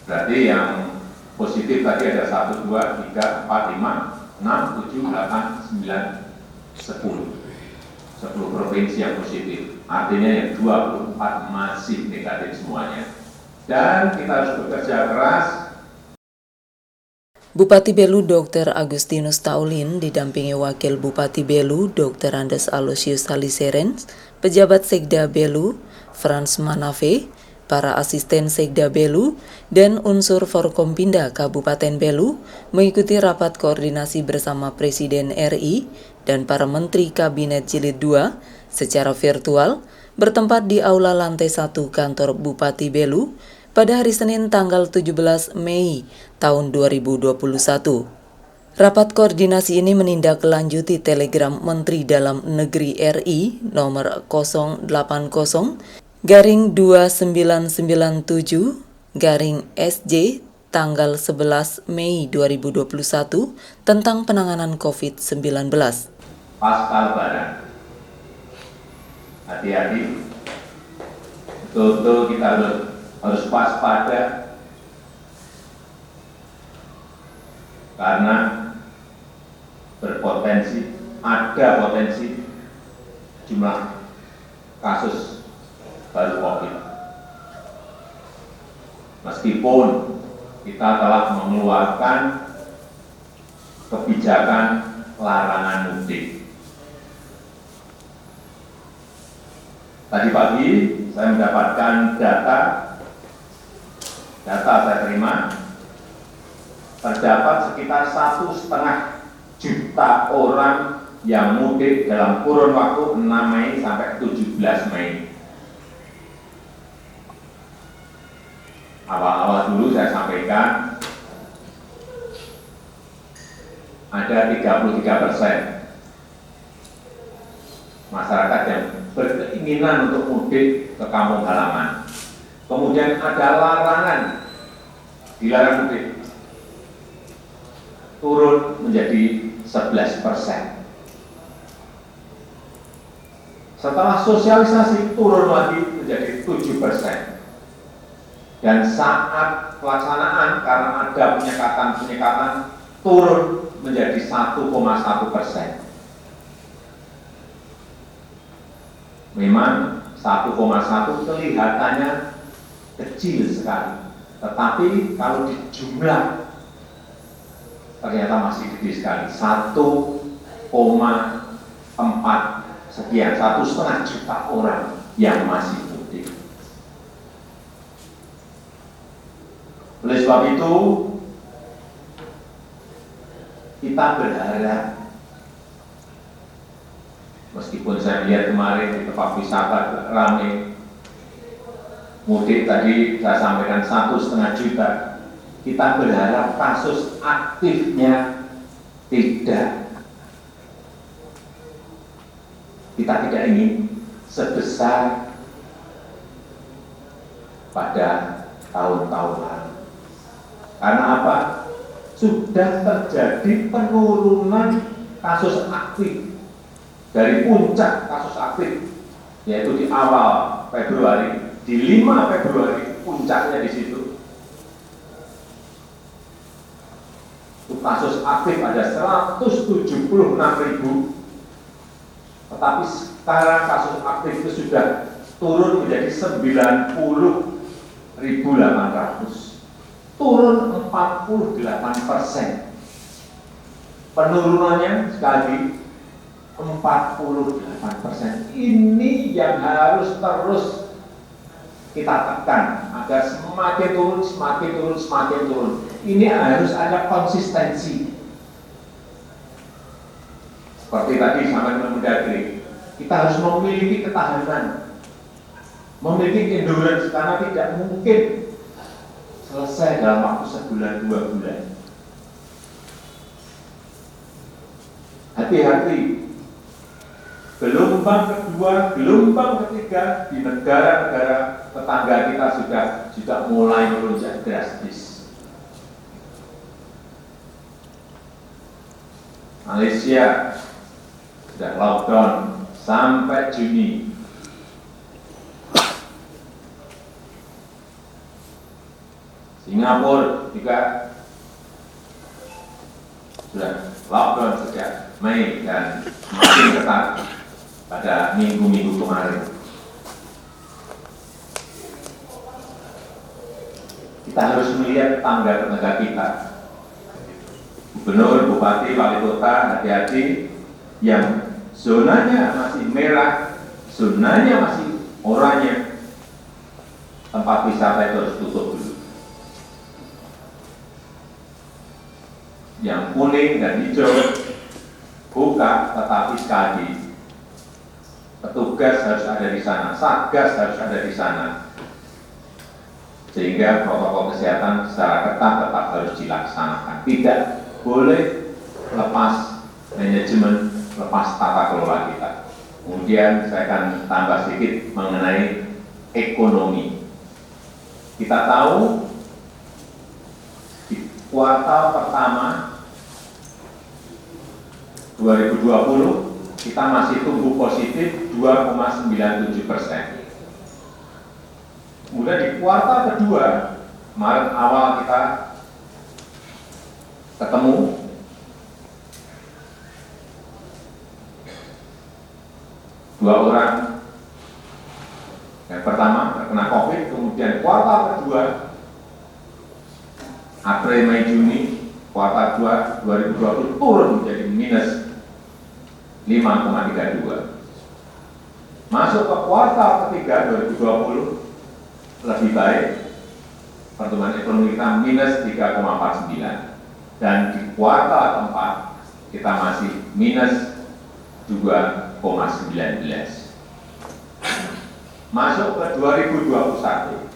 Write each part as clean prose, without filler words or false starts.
Berarti yang positif tadi ada 1, 2, 3, 4, 5, 6, 7, 8, 9, 10. 10 provinsi yang positif. Artinya yang 24 masih negatif semuanya. Dan kita harus bekerja keras. Bupati Belu Dr. Agustinus Taulin didampingi Wakil Bupati Belu Dr. Andes Aloysius Haliserens, pejabat Sekda Belu Frans Manafe, para asisten Sekda Belu, dan unsur Forkompinda Kabupaten Belu mengikuti rapat koordinasi bersama Presiden RI dan para Menteri Kabinet Jilid 2 secara virtual bertempat di Aula Lantai 1 Kantor Bupati Belu pada hari Senin tanggal 17 Mei tahun 2021. Rapat koordinasi ini menindaklanjuti telegram Menteri Dalam Negeri RI nomor 080-2997-SJ tanggal 11 Mei 2021 tentang penanganan COVID-19. Pasca Lebaran, hati-hati, betul-betul kita harus waspada karena ada potensi jumlah kasus baru COVID. Meskipun kita telah mengeluarkan kebijakan larangan mudik. Tadi pagi saya mendapatkan data saya terima, terdapat sekitar 1,5 juta orang yang mudik dalam kurun waktu 6 Mei sampai 17 Mei. Awal-awal dulu saya sampaikan ada 33% masyarakat yang berkeinginan untuk mudik ke kampung halaman. Kemudian ada larangan, dilarang mudik, turun menjadi 11%. Setelah sosialisasi turun lagi menjadi 7%. Dan saat pelaksanaan karena ada penyekatan turun menjadi 1,1%. Memang 1,1 kelihatannya kecil sekali, tetapi kalau dijumlah ternyata masih gede sekali, 1,4 sekian, 1,5 juta orang yang masih mudik. Oleh sebab itu, kita berharap, meskipun saya lihat kemarin di tempat wisata ramai, mudik tadi saya sampaikan 1,5 juta, kita berharap kasus aktifnya kita tidak ingin sebesar pada tahun-tahun lalu. Karena apa? Sudah terjadi penurunan kasus aktif dari puncak kasus aktif, yaitu di awal Februari, di 5 Februari puncaknya di situ. Kasus aktif ada 176.000, tetapi sekarang kasus aktif itu sudah turun menjadi 90.800, turun 48%. Penurunannya sekali 48%. Ini yang harus terus kita tekan agar semakin turun. Ini harus ada konsistensi. Seperti tadi sampaikan Mendagri, kita harus memiliki ketahanan, memiliki endurance, karena tidak mungkin selesai dalam waktu sebulan 2 bulan. Hati-hati, gelombang kedua, gelombang ketiga di negara-negara tetangga kita sudah mulai melonjak drastis. Malaysia sudah lockdown sampai Juni. Singapura juga sudah lockdown sejak Mei dan semakin ketat pada minggu-minggu kemarin. Kita harus melihat tetangga-tetangga kita. Gubernur, bupati, wali kota, hati-hati yang zonanya masih merah, zonanya masih oranye, tempat wisata itu harus tutup dulu. Yang kuning dan hijau buka, tetapi sekali petugas harus ada di sana, satgas harus ada di sana, sehingga protokol kesehatan secara ketat tetap harus dilaksanakan. Tidak boleh lepas manajemen, lepas tata kelola kita. Kemudian saya akan tambah sedikit mengenai ekonomi. Kita tahu di kuartal pertama 2020 kita masih tumbuh positif 2,97%. Kemudian di kuartal kedua, Maret awal kita ketemu dua orang. Yang pertama terkena COVID, kemudian kuartal kedua, April, Mei, Juni, kuartal 2 2020 turun menjadi minus 5,32. Masuk ke kuartal ketiga 2020 lebih baik, pertumbuhan ekonomi kita minus 3,49. Dan di kuartal keempat kita masih minus 2,19. Masuk ke 2021,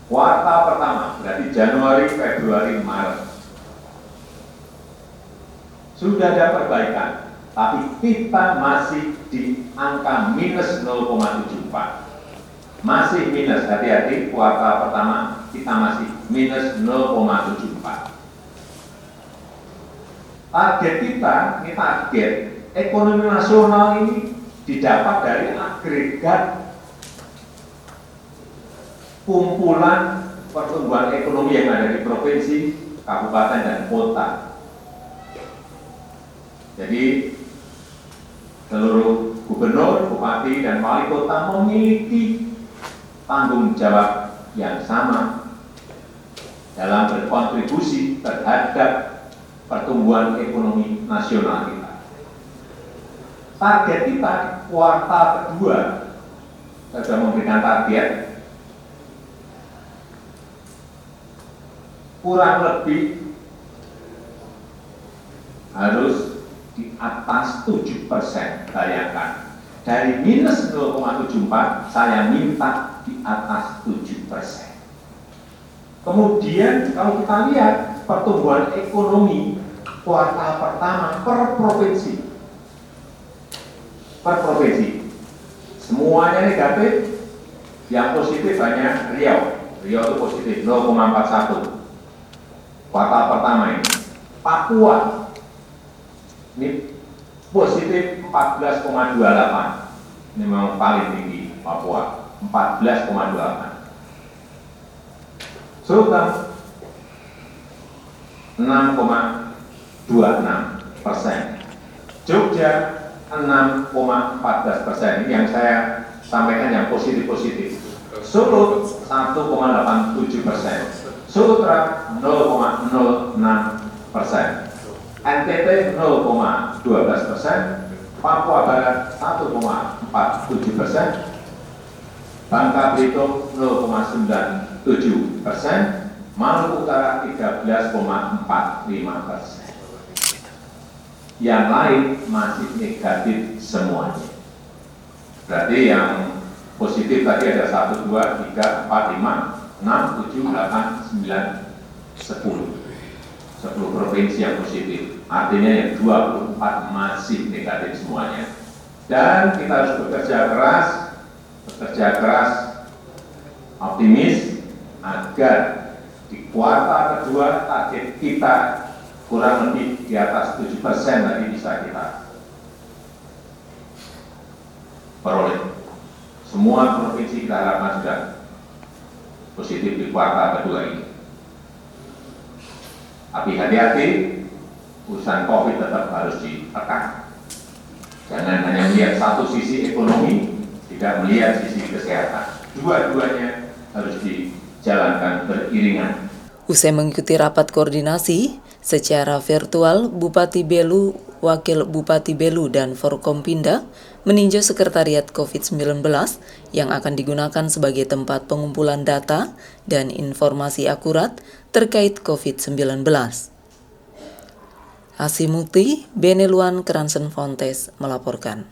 kuartal pertama berarti Januari, Februari, Maret sudah ada perbaikan, tapi kita masih di angka minus 0,74. Masih minus, hati-hati, kuartal pertama kita masih minus 0,74. Target kita, ini target ekonomi nasional ini didapat dari agregat kumpulan pertumbuhan ekonomi yang ada di provinsi, kabupaten, dan kota. Jadi seluruh gubernur, bupati, dan wali kota memiliki tanggung jawab yang sama dalam berkontribusi terhadap pertumbuhan ekonomi nasional kita. Target kita kuartal kedua, kita sudah memberikan target kurang lebih harus di atas 7%. Bayangkan, dari minus 0,74 saya minta di atas 7%. Kemudian kalau kita lihat pertumbuhan ekonomi kuartal pertama per provinsi, semuanya negatif. Yang positif hanya Riau itu positif 0,41 kuartal pertama ini. Papua ini positif 14,28, ini memang paling tinggi Papua, 14,28. Sultan 6,26%, Jogja 6,14%. Ini yang saya sampaikan yang positif-positif. Solo 1,87%, Sumatera 0,06%, NTT 0,12%, Papua Barat 1,47%, Bangka Belitung 0,97%, Maluku Utara 13,45%. Yang lain masih negatif semuanya. Berarti yang positif tadi ada 1, 2, 3, 4, 5, 6, 7, 8, 9, 10. 10 provinsi yang positif. Artinya yang 24 masih negatif semuanya. Dan kita harus bekerja keras, optimis agar di kuartal kedua target kita kurang lebih di atas 7% tadi bisa kita peroleh. Semua provinsi kita harapkan sudah positif di kuartal kedua ini. Tapi hati-hati, urusan COVID tetap harus ditekan. Jangan hanya melihat satu sisi ekonomi, tidak melihat sisi kesehatan. Dua-duanya harus dijalankan beriringan. Usai mengikuti rapat koordinasi secara virtual, Bupati Belu, Wakil Bupati Belu, dan Forkompinda meninjau sekretariat COVID-19 yang akan digunakan sebagai tempat pengumpulan data dan informasi akurat terkait COVID-19. Asimukti, Beneluan Kransen Fontes melaporkan.